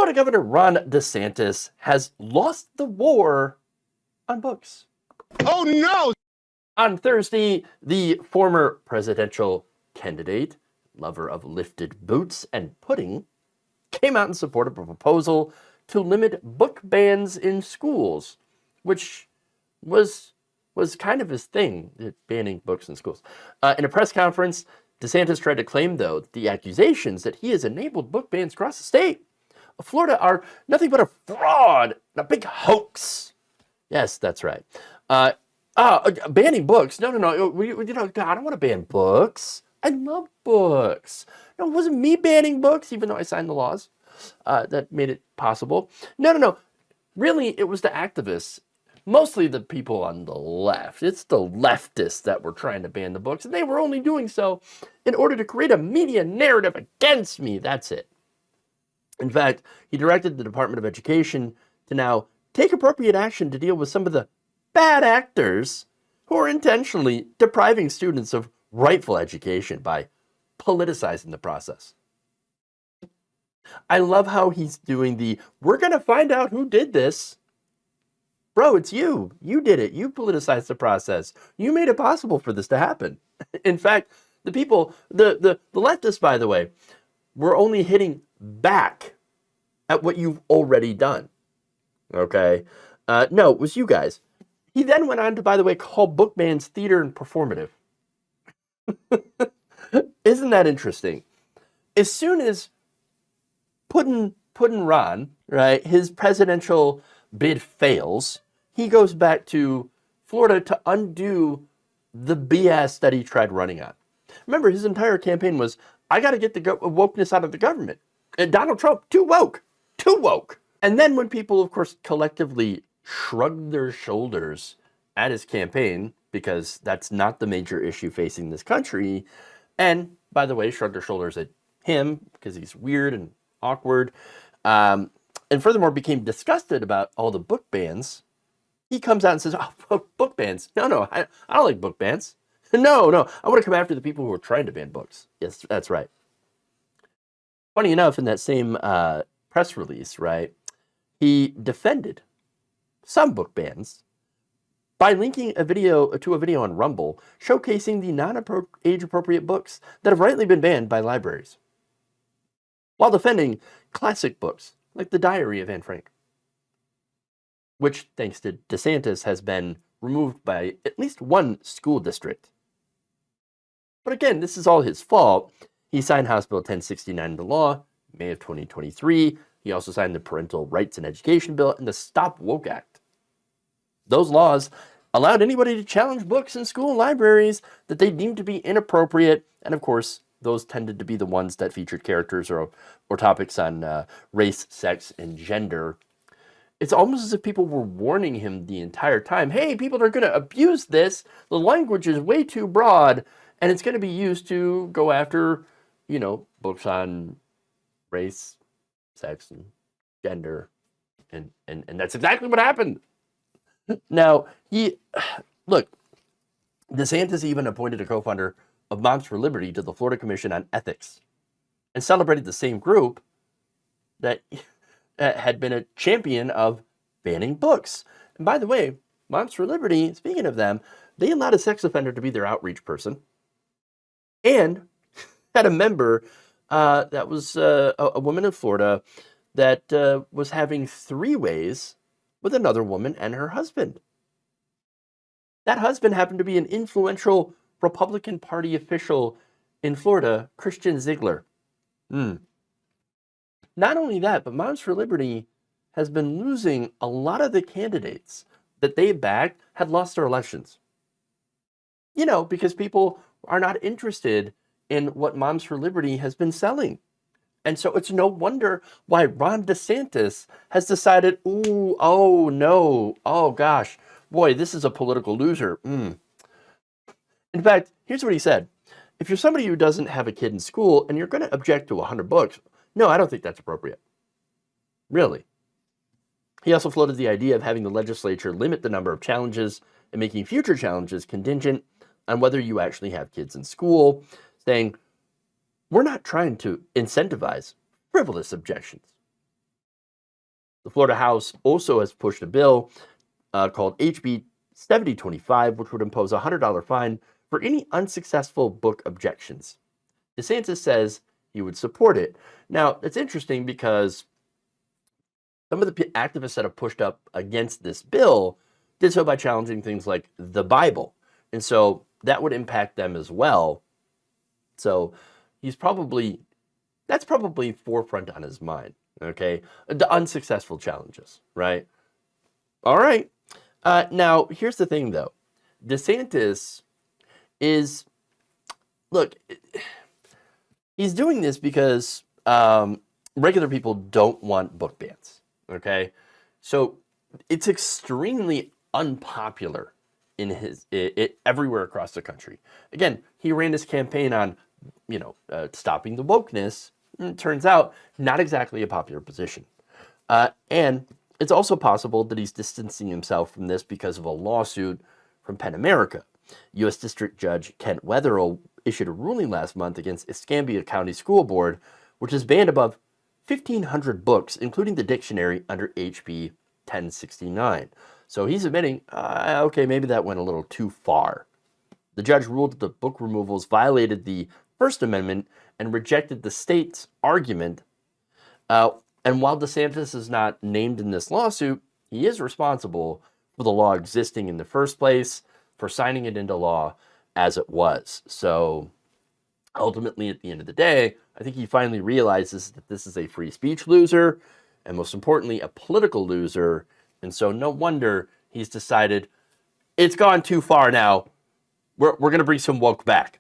Florida Governor Ron DeSantis has lost the war on books. Oh no! On Thursday, the former presidential candidate, lover of lifted boots and pudding, came out in support of a proposal to limit book bans in schools, which was kind of his thing, banning books in schools. In a press conference, DeSantis tried to claim, though, that the accusations that he has enabled book bans across the state of Florida are nothing but a fraud, a big hoax. Yes, that's right. Banning books? No. I don't want to ban books. I love books. No, it wasn't me banning books, even though I signed the laws that made it possible. No. Really, it was the activists, mostly the people on the left. It's the leftists that were trying to ban the books, and they were only doing so in order to create a media narrative against me. That's it. In fact, he directed the Department of Education to now take appropriate action to deal with some of the bad actors who are intentionally depriving students of rightful education by politicizing the process. I love how he's doing we're going to find out who did this. Bro, it's you. You did it. You politicized the process. You made it possible for this to happen. In fact, the people, the leftists, by the way, were only hitting back at what you've already done. Okay? No, it was you guys. He then went on to, by the way, call book bans theater and performative. Isn't that interesting? As soon as Puddin' Ron, right, his presidential bid fails, he goes back to Florida to undo the BS that he tried running on. Remember, his entire campaign was, I got to get the wokeness out of the government. And Donald Trump, too woke. And then when people, of course, collectively shrugged their shoulders at his campaign, because that's not the major issue facing this country, and, by the way, shrugged their shoulders at him because he's weird and awkward, and furthermore became disgusted about all the book bans, he comes out and says, oh, book bans. No, I don't like book bans. No, I want to come after the people who are trying to ban books. Yes, that's right. Funny enough, in that same press release, right, he defended some book bans by linking a video on Rumble showcasing the non-age-appropriate books that have rightly been banned by libraries, while defending classic books like The Diary of Anne Frank, which, thanks to DeSantis, has been removed by at least one school district. But again, this is all his fault. He signed House Bill 1069 into law in May of 2023. He also signed the Parental Rights in Education Bill and the Stop Woke Act. Those laws allowed anybody to challenge books in school libraries that they deemed to be inappropriate. And of course, those tended to be the ones that featured characters or topics on race, sex, and gender. It's almost as if people were warning him the entire time, hey, people are going to abuse this. The language is way too broad, and it's going to be used to go after, books on race, sex, and gender. And that's exactly what happened. Now, DeSantis even appointed a co-founder of Moms for Liberty to the Florida Commission on Ethics and celebrated the same group that had been a champion of banning books. And by the way, Moms for Liberty, speaking of them, they allowed a sex offender to be their outreach person and had a member that was a woman in Florida that was having three-ways with another woman and her husband. That husband happened to be an influential Republican Party official in Florida, Christian Ziegler. Not only that, but Moms for Liberty has been losing a lot of the candidates that they backed had lost their elections. Because people are not interested in what Moms for Liberty has been selling. And so it's no wonder why Ron DeSantis has decided, oh no, oh gosh, boy, this is a political loser. In fact, here's what he said. If you're somebody who doesn't have a kid in school and you're going to object to 100 books, no, I don't think that's appropriate. Really. He also floated the idea of having the legislature limit the number of challenges and making future challenges contingent on whether you actually have kids in school, saying, we're not trying to incentivize frivolous objections. The Florida House also has pushed a bill called HB 7025, which would impose a $100 fine for any unsuccessful book objections. DeSantis says he would support it. Now, it's interesting because some of the activists that have pushed up against this bill did so by challenging things like the Bible. And so that would impact them as well. So that's probably forefront on his mind, okay? The unsuccessful challenges, right? All right. Now, here's the thing, though. DeSantis is, look, he's doing this because regular people don't want book bans, okay? So it's extremely unpopular in everywhere across the country. Again, he ran his campaign on, stopping the wokeness. And it turns out not exactly a popular position. And it's also possible that he's distancing himself from this because of a lawsuit from Penn America. U.S. District Judge Kent Wetherill issued a ruling last month against Escambia County School Board, which has banned above 1,500 books, including the dictionary, under HB 1069. So he's admitting, okay, maybe that went a little too far. The judge ruled that the book removals violated the First Amendment and rejected the state's argument. And while DeSantis is not named in this lawsuit, he is responsible for the law existing in the first place, for signing it into law as it was. So ultimately, at the end of the day, I think he finally realizes that this is a free speech loser, and most importantly, a political loser. And so no wonder he's decided it's gone too far now. We're going to bring some woke back.